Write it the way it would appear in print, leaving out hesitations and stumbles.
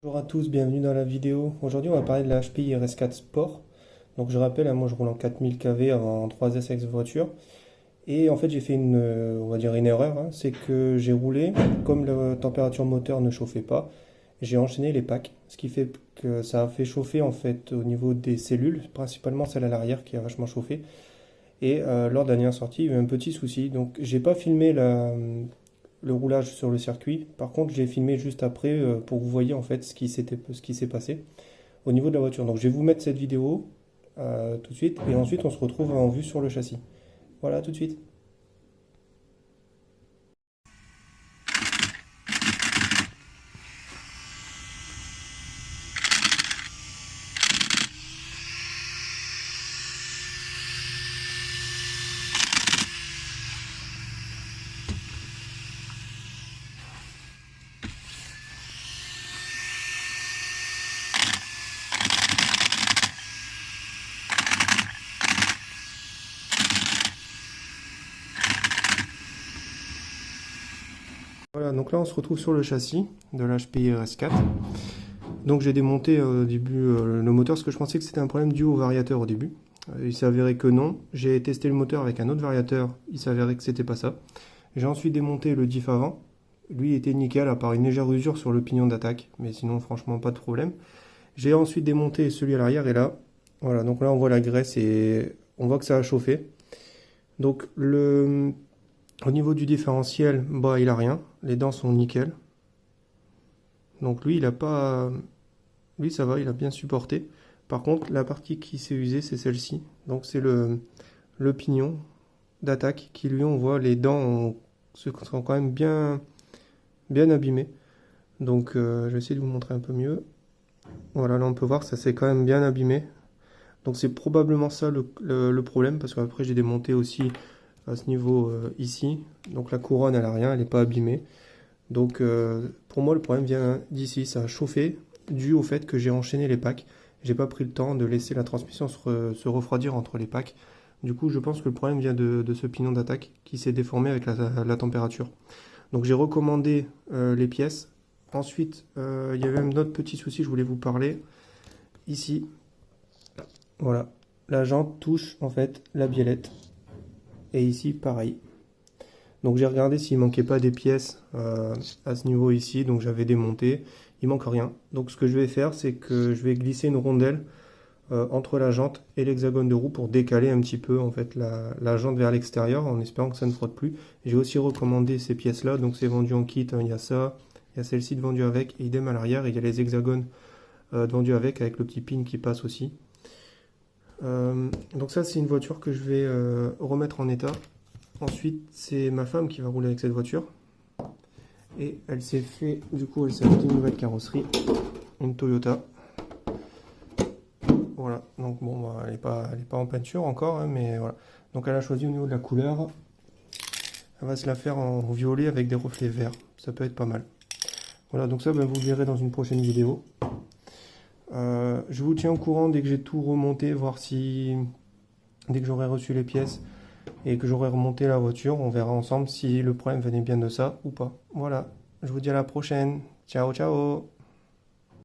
Bonjour à tous, bienvenue dans la vidéo. Aujourd'hui, on va parler de la HPI RS4 Sport. Donc, je rappelle, moi je roule en 4000 kV en 3S avec cette voiture. Et en fait, j'ai fait on va dire une erreur. C'est que j'ai roulé, comme la température moteur ne chauffait pas, j'ai enchaîné les packs. Ce qui fait que ça a fait chauffer en fait au niveau des cellules, principalement celle à l'arrière qui a vachement chauffé. Et lors de la dernière sortie, il y a eu un petit souci. Donc, j'ai pas filmé le roulage sur le circuit. Par contre, j'ai filmé juste après pour que vous voyez en fait ce qui s'est passé au niveau de la voiture. Donc je vais vous mettre cette vidéo tout de suite et ensuite on se retrouve en vue sur le châssis. Voilà, tout de suite. Voilà, donc là on se retrouve sur le châssis de l'HPI RS4. Donc j'ai démonté au début le moteur parce que je pensais que c'était un problème dû au variateur au début. Il s'est avéré que non. J'ai testé le moteur avec un autre variateur, il s'est avéré que c'était pas ça. J'ai ensuite démonté le diff avant. Lui était nickel à part une légère usure sur le pignon d'attaque, mais sinon franchement pas de problème. J'ai ensuite démonté celui à l'arrière et là, voilà, donc là on voit la graisse et on voit que ça a chauffé. Donc au niveau du différentiel, bah il a rien, les dents sont nickel. Donc lui il a pas, lui ça va, il a bien supporté. Par contre la partie qui s'est usée c'est celle-ci, donc c'est le pignon d'attaque qui lui on voit les dents sont quand même bien abîmées. Donc je vais essayer de vous montrer un peu mieux. Voilà, là on peut voir que ça s'est quand même bien abîmé. Donc c'est probablement ça le problème, parce qu'après j'ai démonté aussi à ce niveau ici. Donc la couronne elle a rien, elle n'est pas abîmée. Donc pour moi le problème vient d'ici, ça a chauffé dû au fait que j'ai enchaîné les packs. J'ai pas pris le temps de laisser la transmission se refroidir entre les packs. Du coup je pense que le problème vient de ce pignon d'attaque qui s'est déformé avec la température. Donc j'ai recommandé les pièces. Ensuite il y avait un autre petit souci, je voulais vous parler. Ici, voilà, la jante touche en fait la biellette. Et ici, pareil. Donc j'ai regardé s'il manquait pas des pièces à ce niveau ici. Donc j'avais démonté. Il manque rien. Donc ce que je vais faire, c'est que je vais glisser une rondelle entre la jante et l'hexagone de roue pour décaler un petit peu en fait la jante vers l'extérieur en espérant que ça ne frotte plus. J'ai aussi recommandé ces pièces-là. Donc c'est vendu en kit. Il y a ça, il y a celle-ci de vendue avec et idem à l'arrière. Il y a les hexagones de vendus avec le petit pin qui passe aussi. Donc ça c'est une voiture que je vais remettre en état. Ensuite c'est ma femme qui va rouler avec cette voiture. Et elle s'est fait, du coup elle s'est acheté une nouvelle carrosserie, une Toyota. Voilà, donc bon bah, elle est pas en peinture encore, hein, mais voilà. Donc elle a choisi au niveau de la couleur. Elle va se la faire en violet avec des reflets verts, ça peut être pas mal. Voilà, donc ça ben, vous le verrez dans une prochaine vidéo. Je vous tiens au courant dès que j'ai tout remonté, voir si dès que j'aurai reçu les pièces et que j'aurai remonté la voiture, on verra ensemble si le problème venait bien de ça ou pas. Voilà, je vous dis à la prochaine. Ciao, ciao!